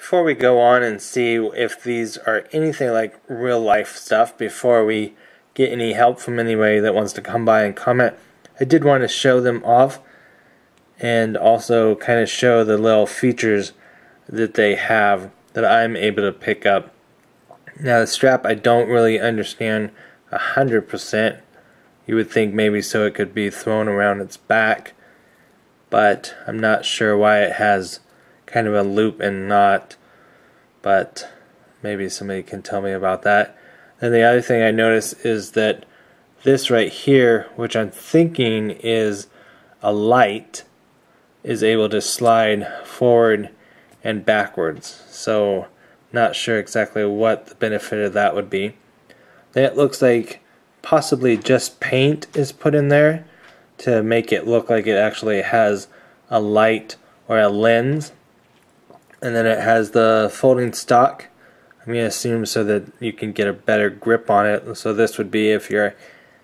before we go on and see if these are anything like real life stuff, before we get any help from anybody that wants to come by and comment, I did want to show them off and also kind of show the little features that they have that I'm able to pick up. Now the strap I don't really understand 100%. You would think maybe so it could be thrown around its back, but I'm not sure why it has kind of a loop and knot, but maybe somebody can tell me about that. And the other thing I noticed is that this right here, which I'm thinking is a light, is able to slide forward and backwards. So not sure exactly what the benefit of that would be. Then it looks like possibly just paint is put in there to make it look like it actually has a light or a lens. And then it has the folding stock, I'm going to assume, so that you can get a better grip on it. So this would be if you're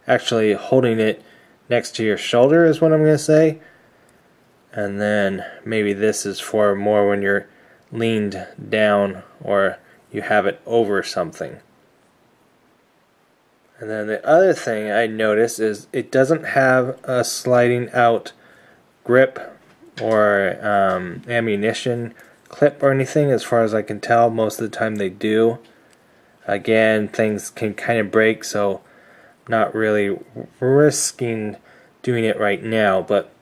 actually holding it next to your shoulder, is what I'm going to say. And then maybe this is for more when you're leaned down or you have it over something. And then the other thing I noticed is it doesn't have a sliding out grip or ammunition clip or anything, as far as I can tell. Most of the time they do. Again, things can kind of break, so not really risking doing it right now, but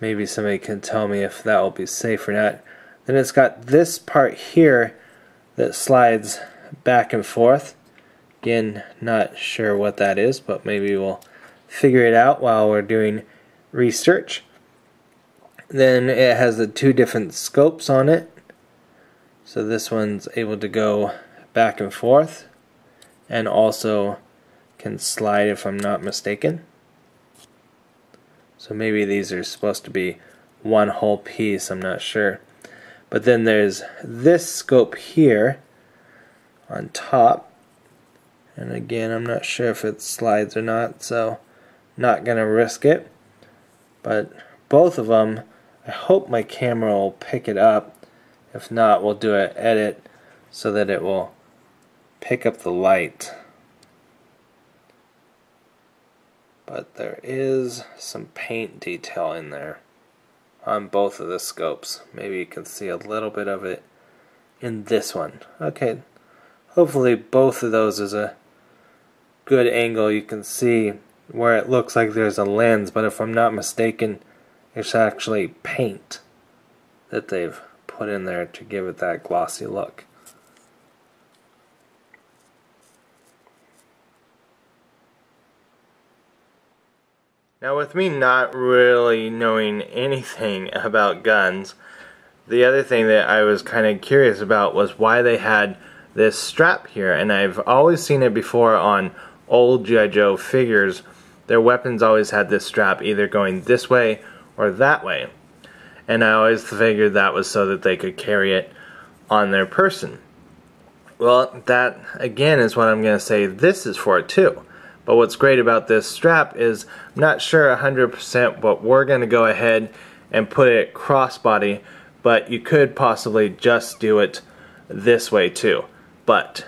maybe somebody can tell me if that will be safe or not. Then it's got this part here that slides back and forth. Again, not sure what that is, but maybe we'll figure it out while we're doing research. Then it has the two different scopes on it. So this one's able to go back and forth and also can slide, if I'm not mistaken. So maybe these are supposed to be one whole piece, I'm not sure. But then there's this scope here on top. And again, I'm not sure if it slides or not, so not gonna risk it. But both of them, I hope my camera will pick it up. If not, we'll do an edit so that it will pick up the light. But there is some paint detail in there on both of the scopes. Maybe you can see a little bit of it in this one. Okay, hopefully both of those is a good angle. You can see where it looks like there's a lens, but if I'm not mistaken, it's actually paint that they've put in there to give it that glossy look. Now, with me not really knowing anything about guns, the other thing that I was kind of curious about was why they had this strap here. And I've always seen it before on old G.I. Joe figures. Their weapons always had this strap either going this way or that way. And I always figured that was so that they could carry it on their person. Well, that again is what I'm going to say this is for too. But what's great about this strap is I'm not sure 100%, but we're going to go ahead and put it crossbody, but you could possibly just do it this way too. But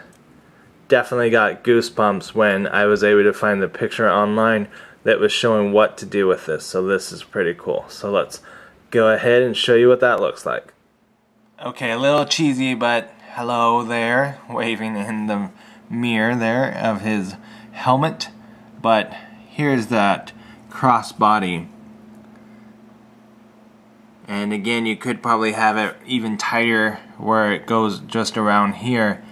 definitely got goosebumps when I was able to find the picture online that was showing what to do with this. So this is pretty cool. So let's go ahead and show you what that looks like. Okay, a little cheesy, but hello there, waving in the mirror there of his helmet. But here's that crossbody. And again, you could probably have it even tighter where it goes just around here.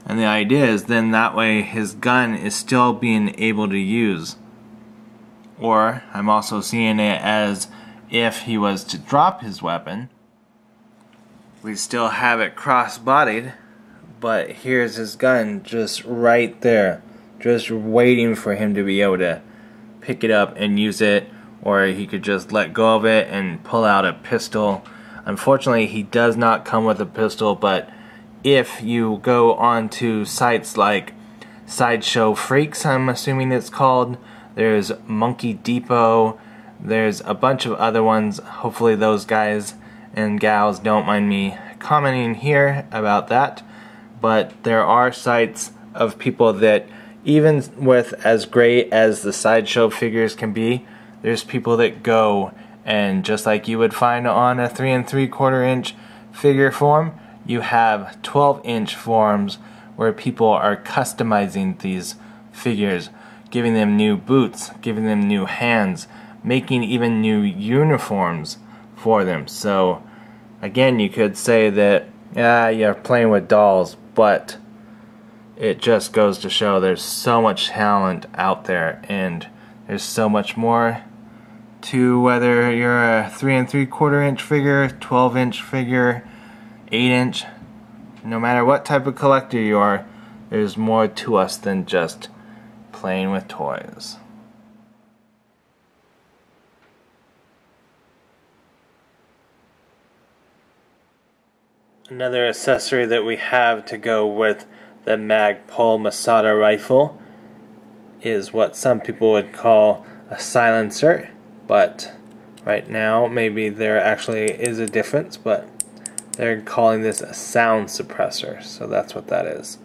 And the idea is then that way his gun is still being able to use. Or I'm also seeing it as if he was to drop his weapon, we still have it cross-bodied, but here's his gun just right there, just waiting for him to be able to pick it up and use it, or he could just let go of it and pull out a pistol. Unfortunately, he does not come with a pistol, but if you go onto sites like Sideshow Freaks, I'm assuming it's called, there's Monkey Depot, there's a bunch of other ones. Hopefully those guys and gals don't mind me commenting here about that, but there are sites of people that, even with as great as the Sideshow figures can be, there's people that go and, just like you would find on a 3 3/4 inch figure form, you have 12-inch forms where people are customizing these figures, giving them new boots, giving them new hands, making even new uniforms for them. So again, you could say that, yeah, you're playing with dolls, but it just goes to show there's so much talent out there, and there's so much more to whether you're a 3 3/4 inch figure, 12-inch figure, 8-inch. No matter what type of collector you are, there's more to us than just playing with toys. Another accessory that we have to go with the Magpul Masada Rifle is what some people would call a silencer, but right now maybe there actually is a difference, but they're calling this a sound suppressor, so that's what that is.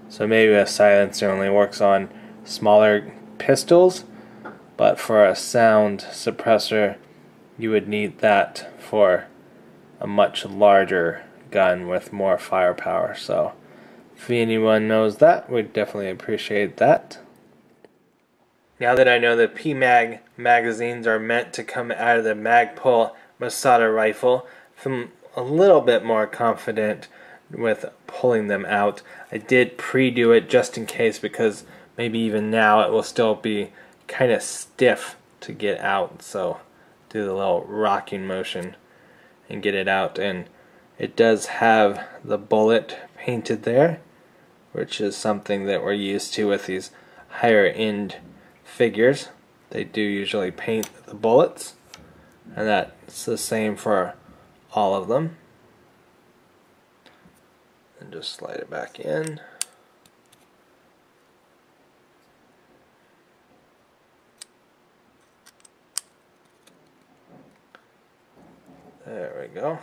So maybe a silencer only works on smaller pistols, but for a sound suppressor you would need that for a much larger gun with more firepower. So if anyone knows that, we'd definitely appreciate that. Now that I know that PMag magazines are meant to come out of the Magpul Masada Rifle, I'm a little bit more confident with pulling them out. I did pre-do it just in case, because maybe even now it will still be kind of stiff to get out. So do the little rocking motion and get it out. And it does have the bullet painted there, which is something that we're used to with these higher end figures. They do usually paint the bullets, and that's the same for all of them. And just slide it back in. There we go.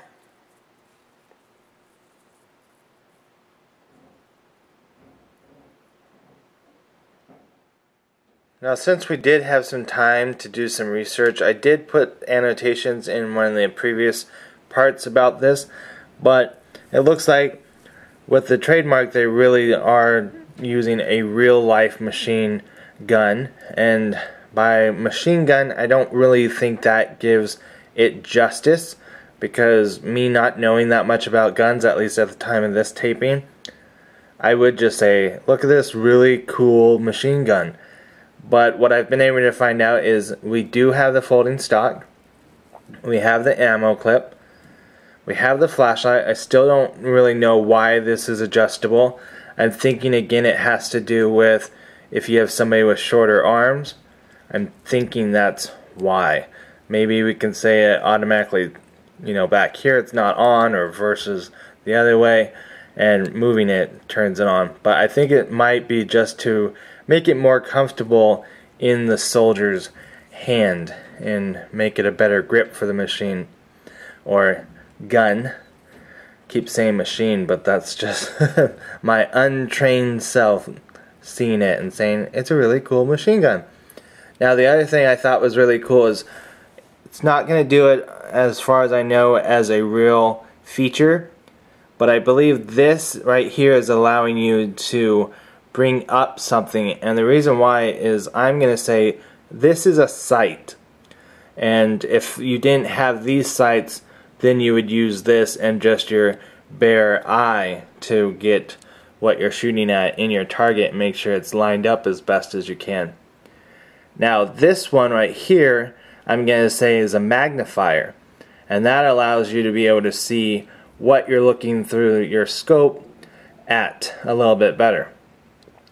Now, since we did have some time to do some research, I did put annotations in one of the previous parts about this, but it looks like with the trademark they really are using a real-life machine gun, and by machine gun I don't really think that gives it justice, because me not knowing that much about guns, at least at the time of this taping, I would just say, look at this really cool machine gun. But what I've been able to find out is we do have the folding stock, we have the ammo clip, we have the flashlight. I still don't really know why this is adjustable. I'm thinking again it has to do with if you have somebody with shorter arms. I'm thinking that's why. Maybe we can say it automatically, you know, back here it's not on, or versus the other way, and moving it turns it on. But I think it might be just to make it more comfortable in the soldier's hand and make it a better grip for the machine or gun. Keep saying machine, but that's just my untrained self seeing it and saying it's a really cool machine gun. Now the other thing I thought was really cool is it's not going to do it, as far as I know, as a real feature, but I believe this right here is allowing you to bring up something, and the reason why is I'm going to say this is a sight, and if you didn't have these sights, then you would use this and just your bare eye to get what you're shooting at in your target and make sure it's lined up as best as you can. Now this one right here I'm going to say is a magnifier, and that allows you to be able to see what you're looking through your scope at a little bit better.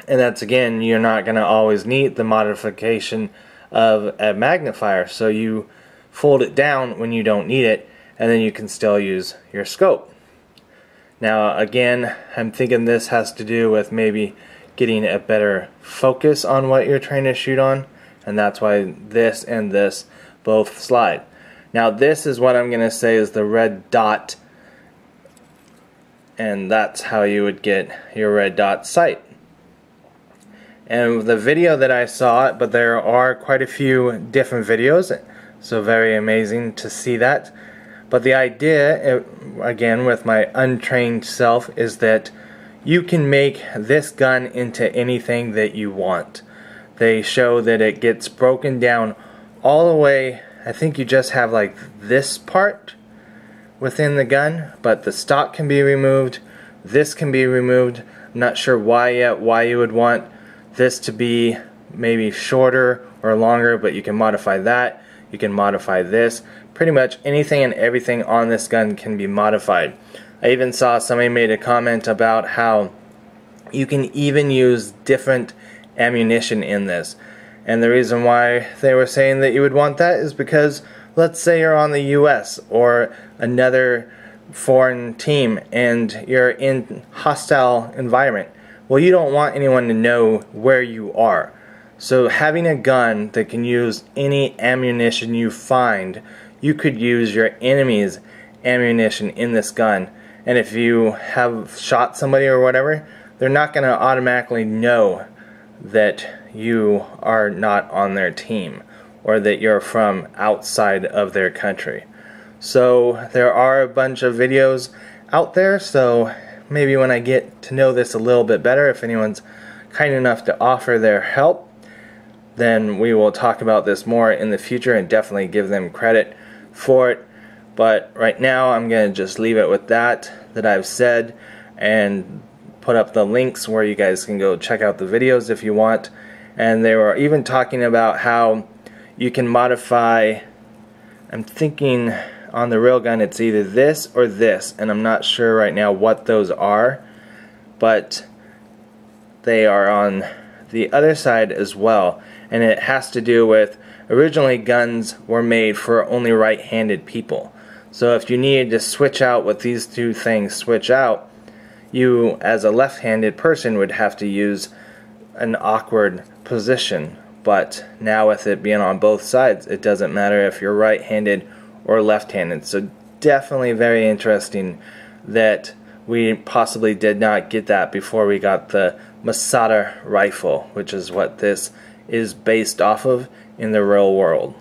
And that's, again, you're not going to always need the modification of a magnifier, so you fold it down when you don't need it, and then you can still use your scope. Now again, I'm thinking this has to do with maybe getting a better focus on what you're trying to shoot on, and that's why this and this both slide. Now this is what I'm going to say is the red dot and that's how you would get your red dot sight. And the video that I saw, but there are quite a few different videos, so very amazing to see that. But the idea, again with my untrained self, is that you can make this gun into anything that you want. They show that it gets broken down all the way. I think you just have like this part within the gun, but the stock can be removed, this can be removed. I'm not sure why yet, why you would want this to be maybe shorter or longer, but you can modify that, you can modify this. Pretty much anything and everything on this gun can be modified. I even saw somebody made a comment about how you can even use different ammunition in this. And the reason why they were saying that you would want that is because let's say you're on the US or another foreign team and you're in hostile environment. Well, you don't want anyone to know where you are. So having a gun that can use any ammunition you find, you could use your enemy's ammunition in this gun. And if you have shot somebody or whatever, they're not going to automatically know that you are not on their team or that you're from outside of their country. So there are a bunch of videos out there, so maybe when I get to know this a little bit better, if anyone's kind enough to offer their help, then we will talk about this more in the future and definitely give them credit for it. But right now I'm going to just leave it with that I've said, and put up the links where you guys can go check out the videos if you want. And they were even talking about how you can modify, I'm thinking on the railgun it's either this or this, and I'm not sure right now what those are, but they are on the other side as well. And it has to do with, originally guns were made for only right-handed people. So if you needed to switch out what these two things switch out, you as a left-handed person would have to use an awkward position. But now with it being on both sides, it doesn't matter if you're right-handed or left-handed. So definitely very interesting that we possibly did not get that before we got the Masada Rifle, which is what this is based off of in the real world.